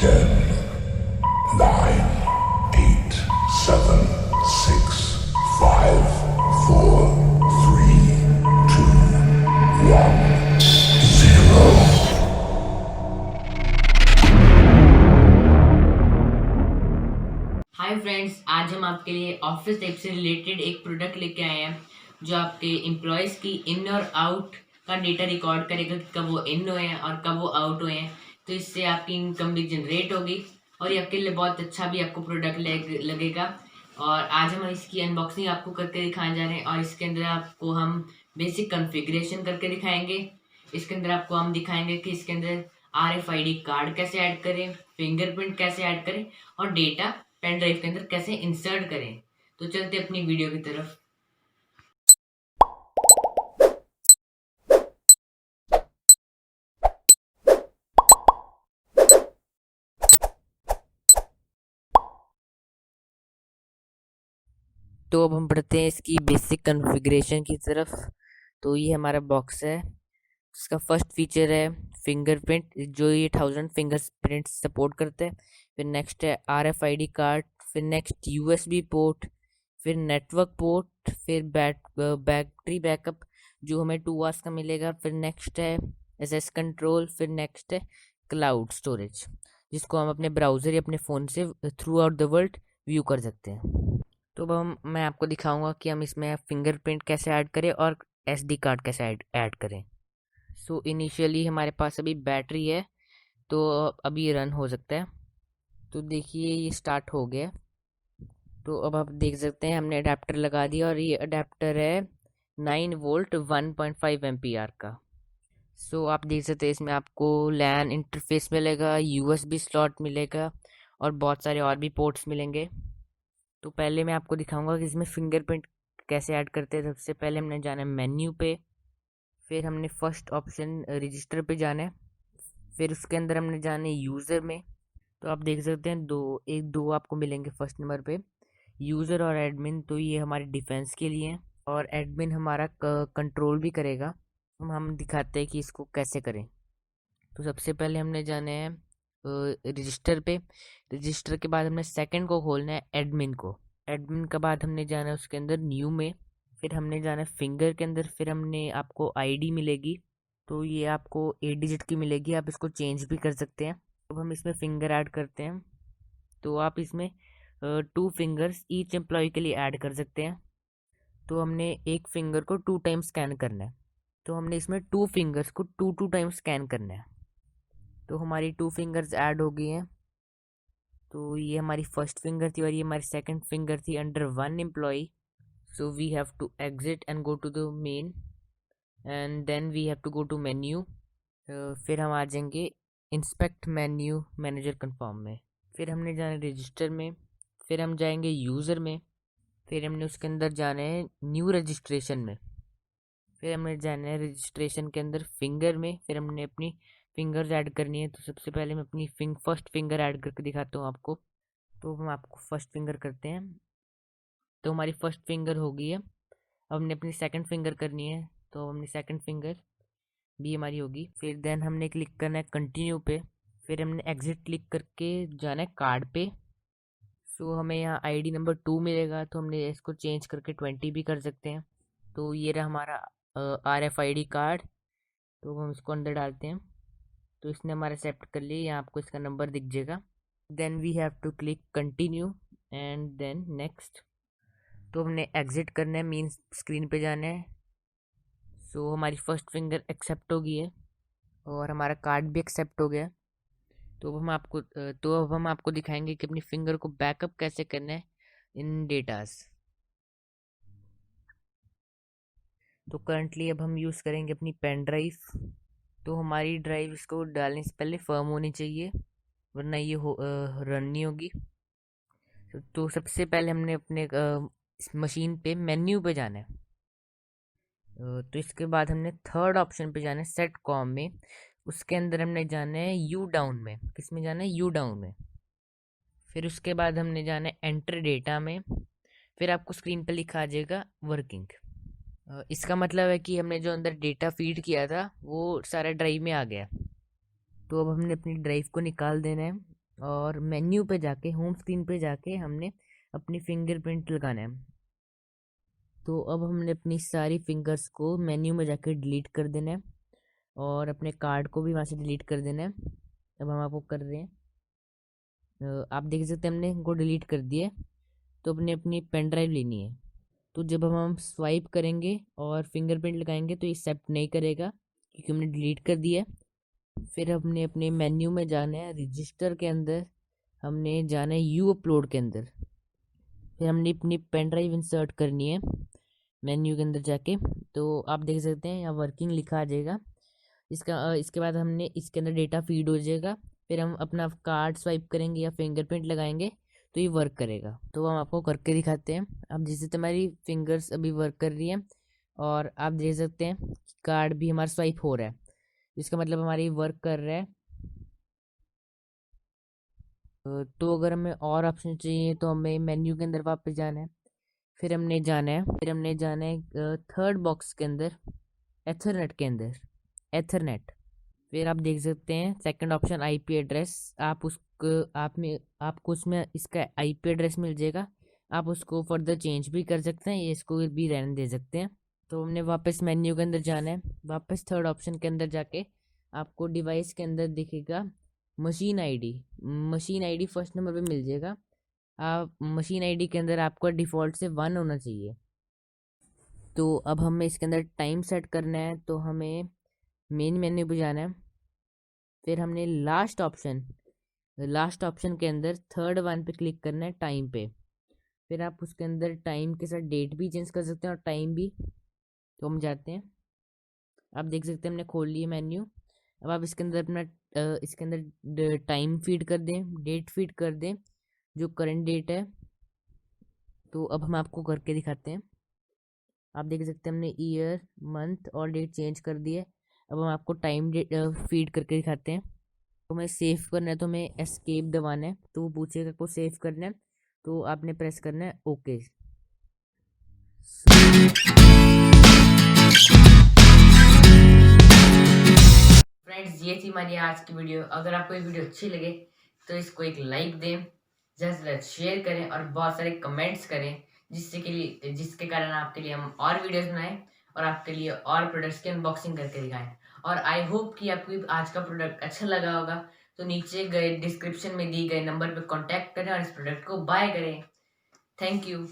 10, 9, 8, 7, 6, 5, 4, 3, 2, 1, 0. Hi friends, आज हम आपके लिए ऑफिस टाइप से रिलेटेड एक प्रोडक्ट लेके आए हैं जो आपके एम्प्लॉयज़ की इन और आउट का डेटा रिकॉर्ड करेगा कि कब वो इन हुए हैं और कब वो आउट हुए हैं। तो इससे आपकी इनकम भी जनरेट होगी और ये आपके लिए बहुत अच्छा भी आपको प्रोडक्ट लगेगा। और आज हम इसकी अनबॉक्सिंग आपको करके दिखाने जा रहे हैं और इसके अंदर आपको हम बेसिक कॉन्फ़िगरेशन करके दिखाएंगे। इसके अंदर आपको हम दिखाएंगे कि इसके अंदर RFID कार्ड कैसे ऐड करें, फिंगरप्रिंट कैसे ऐड करें और डेटा पेन ड्राइव के अंदर कैसे इंसर्ट करें। तो चलते अपनी वीडियो की तरफ। तो अब हम बढ़ते हैं इसकी बेसिक कॉन्फ़िगरेशन की तरफ। तो ये हमारा बॉक्स है। इसका फर्स्ट फीचर है फिंगरप्रिंट, जो ये 1000 फिंगरप्रिंट सपोर्ट करता है। फिर नेक्स्ट है RFID कार्ड, फिर नेक्स्ट USB पोर्ट, फिर नेटवर्क पोर्ट, फिर बैटरी बैकअप जो हमें 2 आवर्स का मिलेगा। फिर नेक्स्ट है SS कंट्रोल, फिर नेक्स्ट है क्लाउड स्टोरेज, जिसको हम अपने ब्राउज़र या अपने फ़ोन से through out the world view कर सकते हैं। तो अब मैं आपको दिखाऊंगा कि हम इसमें फिंगरप्रिंट कैसे ऐड करें और SD कार्ड कैसे ऐड करें। सो इनिशियली हमारे पास अभी बैटरी है, तो अभी रन हो सकता है। तो देखिए ये स्टार्ट हो गया। तो अब आप देख सकते हैं हमने अडेप्टर लगा दिया और ये अडेप्टर है 9 वोल्ट 1.5 एम्पियर का। सो आप देख सकते हैं इसमें आपको लैन इंटरफेस मिलेगा, USB स्लॉट मिलेगा और बहुत सारे और भी पोर्ट्स मिलेंगे। तो पहले मैं आपको दिखाऊंगा कि इसमें फिंगरप्रिंट कैसे ऐड करते हैं। सबसे पहले हमने जाना है मेन्यू पे, फिर हमने फर्स्ट ऑप्शन रजिस्टर पे जाना है, फिर उसके अंदर हमने जाना है यूज़र में। तो आप देख सकते हैं दो आपको मिलेंगे फर्स्ट नंबर पे, यूज़र और एडमिन। तो ये हमारे डिफेंस के लिए है और एडमिन हमारा कंट्रोल भी करेगा। हम दिखाते हैं कि इसको कैसे करें। तो सबसे पहले हमने जाना है रजिस्टर पे। रजिस्टर के बाद हमने सेकंड को खोलना है एडमिन को। एडमिन के बाद हमने जाना है उसके अंदर न्यू में, फिर हमने जाना है फिंगर के अंदर, फिर हमने आपको आईडी मिलेगी। तो ये आपको 8 डिजिट की मिलेगी, आप इसको चेंज भी कर सकते हैं। अब हम इसमें फिंगर ऐड करते हैं। तो आप इसमें 2 फिंगर्स ईच एम्प्लॉय के लिए ऐड कर सकते हैं। तो हमने एक फिंगर को 2 टाइम स्कैन करना है। तो हमने इसमें 2 फिंगर्स को 2 टाइम स्कैन करना है। तो हमारी 2 फिंगर्स ऐड हो गई हैं। तो ये हमारी फर्स्ट फिंगर थी और ये हमारी सेकंड फिंगर थी under 1 employ. So we have to exit and go to the main, and then we have to go to menu। फिर हम आ जाएंगे इंस्पेक्ट मेन्यू मैनेजर कन्फर्म में। फिर हमने जाना है रजिस्टर में, फिर हम जाएंगे यूज़र में, फिर हमने उसके अंदर जाना है न्यू रजिस्ट्रेशन में, फिर हमने जाना है रजिस्ट्रेशन के अंदर फिंगर में, फिर हमने अपनी फिंगर्स ऐड करनी है। तो सबसे पहले मैं अपनी फर्स्ट फिंगर ऐड करके दिखाता हूँ आपको। तो हम आपको फर्स्ट फिंगर करते हैं। तो हमारी फर्स्ट फिंगर हो गई है। अब हमने अपनी सेकंड फिंगर करनी है। तो हमने सेकंड फिंगर भी हमारी होगी। फिर देन हमने क्लिक करना है कंटिन्यू पे, फिर हमने एग्जिट क्लिक करके जाना है कार्ड पे। सो हमें यहाँ आईडी नंबर 2 मिलेगा, तो हमने इसको चेंज करके 20 भी कर सकते हैं। तो ये रहा हमारा RFID कार्ड। तो हम इसको अंदर डालते हैं। तो इसने हमारा एक्सेप्ट कर लिया, यहाँ आपको इसका नंबर दिख जाएगा। Then we have to click continue and then next. तो हमने एग्जिट करना है, मीन स्क्रीन पे जाना है। सो हमारी फर्स्ट फिंगर एक्सेप्ट हो गई है और हमारा कार्ड भी एक्सेप्ट हो गया। तो अब हम आपको दिखाएंगे कि अपनी फिंगर को बैकअप कैसे करना है इन डेटास। तो करंटली अब हम यूज़ करेंगे अपनी पेन ड्राइव। तो हमारी ड्राइव इसको डालने से पहले फर्म होनी चाहिए, वरना ये रन नहीं होगी। तो सबसे पहले हमने अपने इस मशीन पे मेन्यू पे जाना है। तो इसके बाद हमने थर्ड ऑप्शन पे जाना है सेट कॉम में। उसके अंदर हमने जाना है यू डाउन में। किस में जाना है? यू डाउन में। फिर उसके बाद हमने जाना है एंटर डेटा में। फिर आपको स्क्रीन पर लिखा आ जाएगा वर्किंग। इसका मतलब है कि हमने जो अंदर डेटा फीड किया था वो सारा ड्राइव में आ गया। तो अब हमने अपनी ड्राइव को निकाल देना है। और मेन्यू पे जाके होम स्क्रीन पे जाके हमने अपनी फिंगरप्रिंट लगाना है। तो अब हमने अपनी सारी फिंगर्स को मेन्यू में जाके डिलीट कर देना है और अपने कार्ड को भी वहाँ से डिलीट कर देना है। अब हम आपको कर रहे हैं, आप देख सकते हैं हमने इनको डिलीट कर दिया है। तो अपने अपनी पेन ड्राइव लेनी है। तो जब हम स्वाइप करेंगे और फिंगरप्रिंट लगाएंगे तो ये एक्सेप्ट नहीं करेगा क्योंकि हमने डिलीट कर दिया है। फिर हमने अपने मेन्यू में जाना है, रजिस्टर के अंदर हमने जाना है यू अपलोड के अंदर। फिर हमने अपनी पेन ड्राइव इंसर्ट करनी है मेन्यू के अंदर जाके। तो आप देख सकते हैं यहाँ वर्किंग लिखा आ जाएगा। इसके बाद हमने इसके अंदर डेटा फीड हो जाएगा। फिर हम अपना कार्ड स्वाइप करेंगे या फिंगरप्रिंट लगाएंगे तो ये वर्क करेगा। तो हम आपको करके दिखाते हैं। अब जैसे हमारी फिंगर्स अभी वर्क कर रही है और आप देख सकते हैं कार्ड भी हमारा स्वाइप हो रहा है, इसका मतलब हमारी वर्क कर रहा है। तो अगर हमें और ऑप्शन चाहिए तो हमें मेन्यू के अंदर वापस जाना है। फिर हमने जाना है थर्ड बॉक्स के अंदर, एथरनेट के अंदर, एथरनेट। फिर आप देख सकते हैं सेकंड ऑप्शन आईपी एड्रेस। आपको उसमें इसका आईपी एड्रेस मिल जाएगा। आप उसको फर्दर चेंज भी कर सकते हैं, ये इसको भी रहने दे सकते हैं। तो हमने वापस मेन्यू के अंदर जाना है। वापस थर्ड ऑप्शन के अंदर जाके आपको डिवाइस के अंदर दिखेगा machine ID. Machine ID first number पे मिल जाएगा। आप मशीन आईडी के अंदर आपका डिफ़ॉल्ट से 1 होना चाहिए। तो अब हमें इसके अंदर टाइम सेट करना है, तो हमें मेन मेन्यू पे जाना है। फिर हमने लास्ट ऑप्शन के अंदर थर्ड वन पे क्लिक करना है, टाइम पे। फिर आप उसके अंदर टाइम के साथ डेट भी चेंज कर सकते हैं और टाइम भी। तो हम जाते हैं, आप देख सकते हैं हमने खोल लिया मेन्यू। अब आप इसके अंदर टाइम फीड कर दें, डेट फीड कर दें, जो करंट डेट है। तो अब हम आपको करके दिखाते हैं। आप देख सकते हैं हमने ईयर, मंथ और डेट चेंज कर दिए। अब हम आपको टाइम फीड करके दिखाते हैं। तो हमें सेव करना है तो हमें एस्केप दबाना है, तो वो पूछेगा को सेव करना है, तो आपने प्रेस करना है ओके। फ्रेंड्स, ये थी हमारी आज की वीडियो। अगर आपको ये वीडियो अच्छी लगे तो इसको एक लाइक दें, ज़्यादा से ज़्यादा शेयर करें और बहुत सारे कमेंट्स करें, जिसके कारण आपके लिए हम और वीडियोस बनाएं और आपके लिए और प्रोडक्ट्स की अनबॉक्सिंग करके दिखाएं। और आई होप कि आपको आज का प्रोडक्ट अच्छा लगा होगा। तो नीचे गए डिस्क्रिप्शन में दी गए नंबर पर कॉन्टैक्ट करें और इस प्रोडक्ट को बाय करें। Thank you.